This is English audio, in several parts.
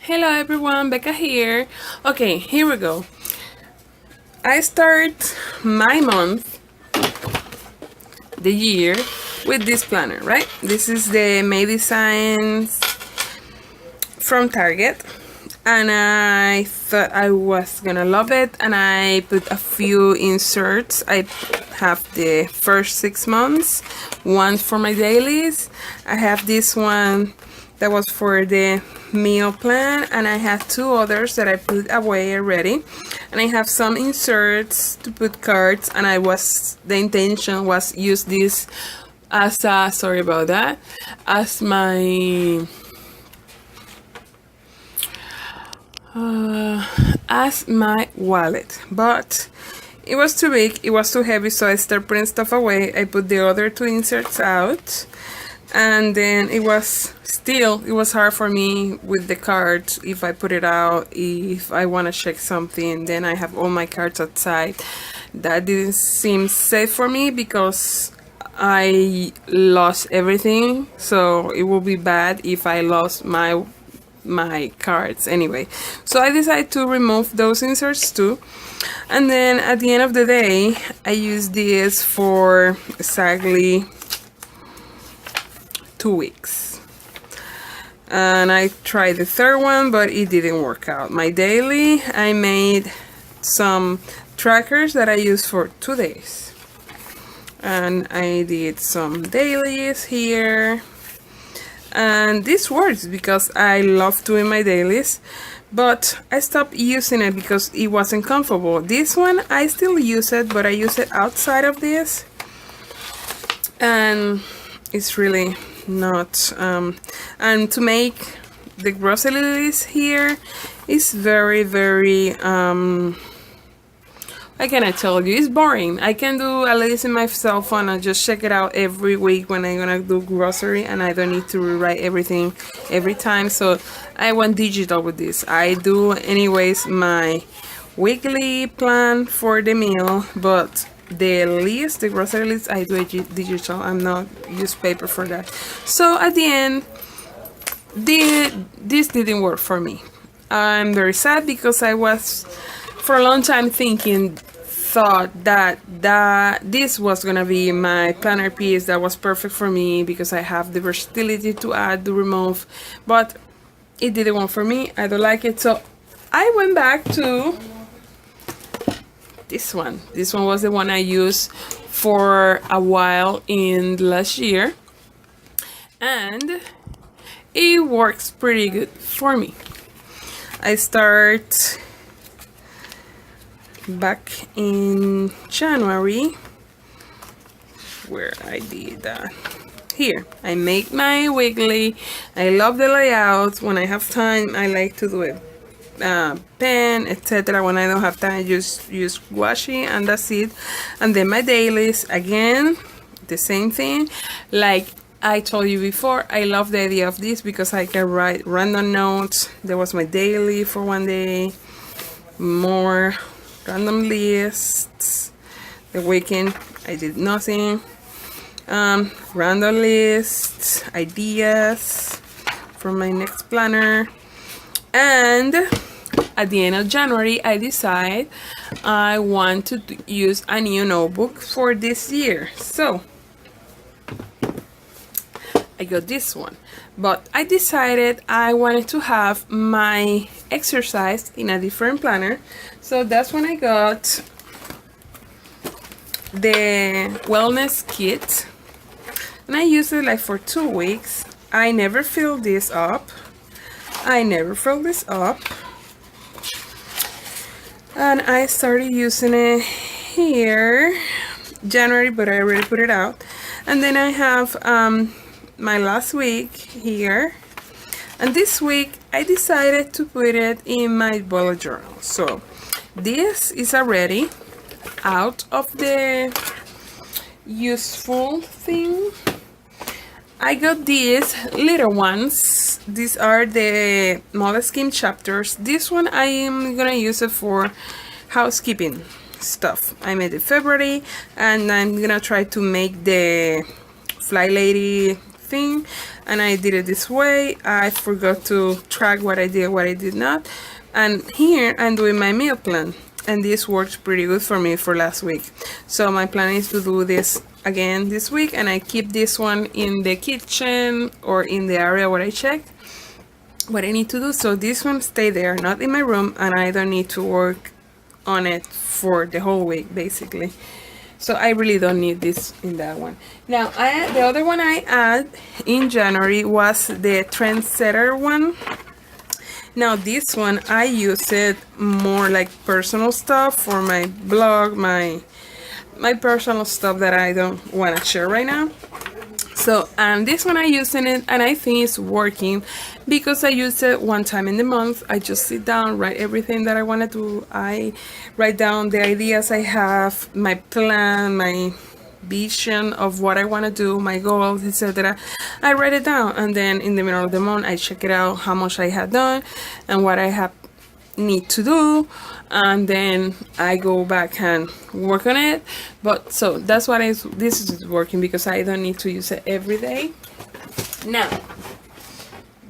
Hello everyone, Becca here. Okay, here we go. I start my month, the year, with this planner, right? This is the May Designs from Target, and I thought I was gonna love it, and I put a few inserts. I have the first 6 months, one for my dailies. I have this one that was for the meal plan, and I have two others that I put away already, and I have some inserts to put cards, and the intention was use this as a, sorry about that, as my wallet, but it was too big, it was too heavy, so I started putting stuff away. I put the other two inserts out, and then it was hard for me with the cards. If I put it out, if I want to check something, then I have all my cards outside. That didn't seem safe for me because I lost everything, so it would be bad if I lost my cards anyway. So I decided to remove those inserts too, and then at the end of the day I used this for exactly 2 weeks, and I tried the third one, but it didn't work out. My daily, I made some trackers that I used for 2 days, and I did some dailies here, and this works because I love doing my dailies, but I stopped using it because it wasn't comfortable. This one I still use it, but I use it outside of this, and it's really not and to make the grocery list here is very how can I tell you, it's boring. I can do a list in my cell phone and just check it out every week when I'm gonna do grocery, and I don't need to rewrite everything every time. So I went digital with this. I do anyways my weekly plan for the meal, but the list, the grocery list, I do it digital. I'm not use paper for that. So at the end, this didn't work for me. I'm very sad because I was for a long time thought that this was gonna be my planner piece that was perfect for me because I have the versatility to add, to remove, but it didn't work for me. I don't like it, so I went back to this one. This one was the one I used for a while in last year, and it works pretty good for me. I start back in January where I did that. Here I make my weekly. I love the layout. When I have time, I like to do it pen, etc. When I don't have time, I just use washi, and that's it. And then my dailies, again the same thing. Like I told you before, I love the idea of this because I can write random notes. There was my daily for one day, more random lists. The weekend I did nothing. Random lists, ideas for my next planner. And at the end of January, I decide I want to use a new notebook for this year. So I got this one, but I decided I wanted to have my exercise in a different planner. So that's when I got the wellness kit, and I used it like for 2 weeks. I never filled this up. And I started using it here January, but I already put it out. And then I have my last week here, and this week I decided to put it in my bullet journal. So this is already out of the useful thing. I got these little ones. These are the Moleskine chapters. This one I am gonna use it for housekeeping stuff. I made it February, and I'm gonna try to make the Fly Lady thing, and I did it this way. I forgot to track what I did, what I did not. And here I'm doing my meal plan, and this works pretty good for me for last week. So my plan is to do this again this week, and I keep this one in the kitchen or in the area where I check what I need to do. So this one stay there, not in my room, and I don't need to work on it for the whole week basically. So I really don't need this in that one. Now the other one I add in January was the Trendsetter one. Now this one I use it more like personal stuff for my blog, my personal stuff that I don't want to share right now. So this one I using it, and I think it's working because I use it one time in the month. I just sit down, write everything that I want to do. I write down the ideas I have, my plan, my vision of what I want to do, my goals, etc. I write it down, and then in the middle of the month I check it out, how much I have done and what I have need to do, and then I go back and work on it. But so that's what this is working because I don't need to use it every day. Now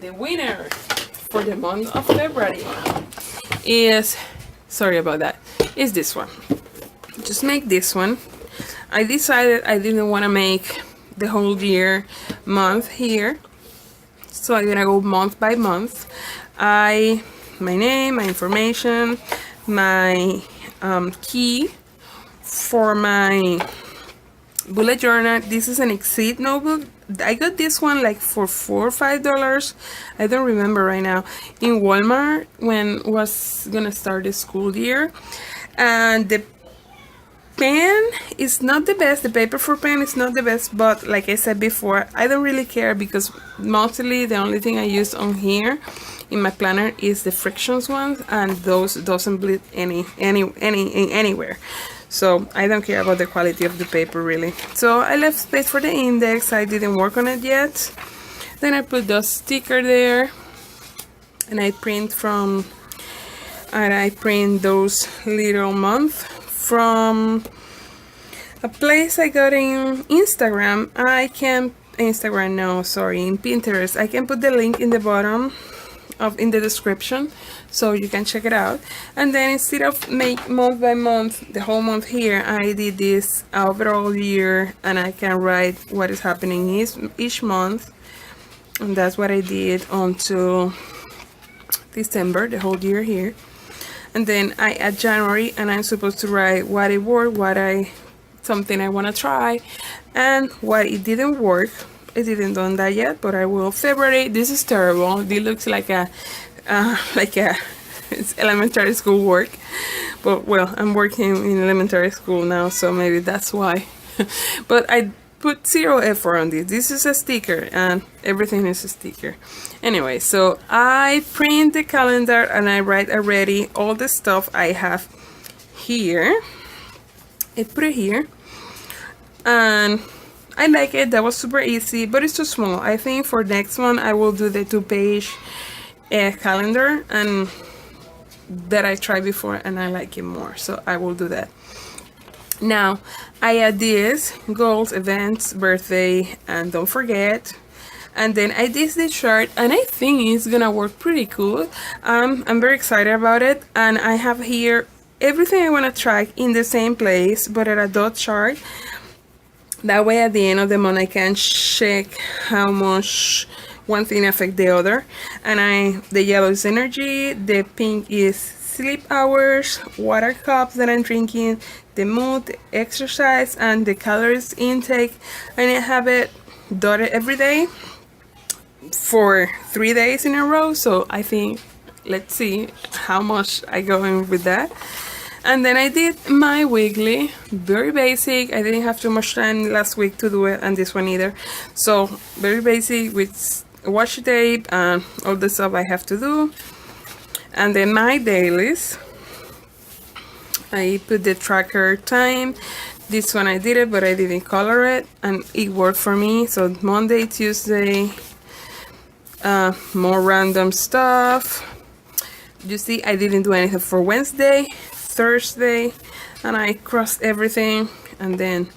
the winner for the month of February is, sorry about that, is this one. Just make this one. I decided I didn't want to make the whole year month here, so I'm gonna go month by month. My name, my information, my key for my bullet journal. This is an Exceed notebook. I got this one like for $4 or $5. I don't remember right now, in Walmart when was gonna start the school year. And the pen is not the best, the paper for pen is not the best, but like I said before, I don't really care because mostly the only thing I use on here in my planner is the frictions ones, and those doesn't bleed anywhere. So I don't care about the quality of the paper really. So I left space for the index. I didn't work on it yet. Then I put the sticker there, and I print those little months from a place I got in Instagram. In Pinterest. I can put the link in the bottom in the description so you can check it out. And then instead of make month by month, the whole month here, I did this overall year, and I can write what is happening each month. And that's what I did until December, the whole year here. And then I add January, and I'm supposed to write what it worked, something I want to try, and what it didn't work. I didn't done that yet, but I will. February, this is terrible. This looks like it's elementary school work, but well, I'm working in elementary school now, so maybe that's why. But I put zero effort on this. This is a sticker, and everything is a sticker. Anyway, so I print the calendar, and I write already all the stuff I have here. I put it here, and I like it. That was super easy, but it's too small. I think for next one I will do the 2-page calendar, and that I tried before and I like it more, so I will do that. Now I add this goals, events, birthday, and don't forget. And then I did this chart, and I think it's gonna work pretty cool. I'm very excited about it, and I have here everything I want to track in the same place but at a dot chart. That way at the end of the month I can check how much one thing affects the other. And the yellow is energy, the pink is sleep hours, water cups that I'm drinking, the mood, the exercise, and the calories intake. And I have it dotted every day for 3 days in a row. So I think, let's see how much I go in with that. And then I did my weekly, very basic. I didn't have too much time last week to do it, and this one either. So very basic with washi tape and all the stuff I have to do. And then my dailies, I put the tracker time. This one I did it, but I didn't color it, and it worked for me. So Monday, Tuesday, more random stuff. You see, I didn't do anything for Wednesday, Thursday, and I crossed everything. And then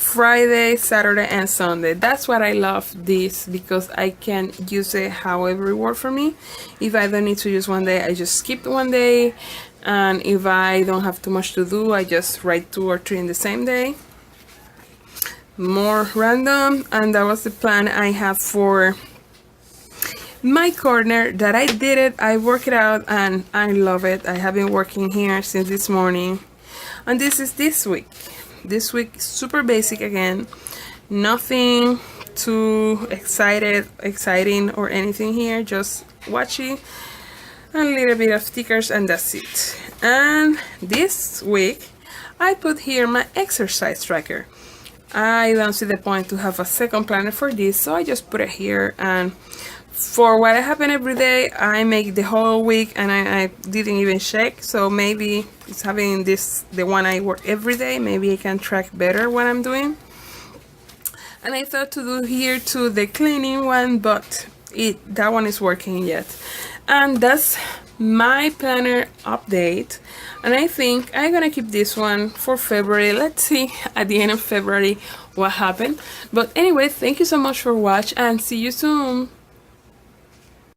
Friday, Saturday, and Sunday. That's what I love this, because I can use it however it works for me. If I don't need to use one day, I just skip one day, and if I don't have too much to do, I just write 2 or 3 in the same day. More random. And that was the plan I have for my corner. That I did it, I work it out, and I love it. I have been working here since this morning, and this is this week. This week super basic again, nothing too exciting or anything here, just watching a little bit of stickers, and that's it. And this week I put here my exercise tracker. I don't see the point to have a second planner for this, so I just put it here. And for what happen every day, I make the whole week, and I didn't even check. So maybe it's having this, the one I work every day, maybe I can track better what I'm doing. And I thought to do here too the cleaning one, but that one is working yet. And that's my planner update, and I think I'm gonna keep this one for February. Let's see at the end of February what happened. But anyway, thank you so much for watching, and see you soon.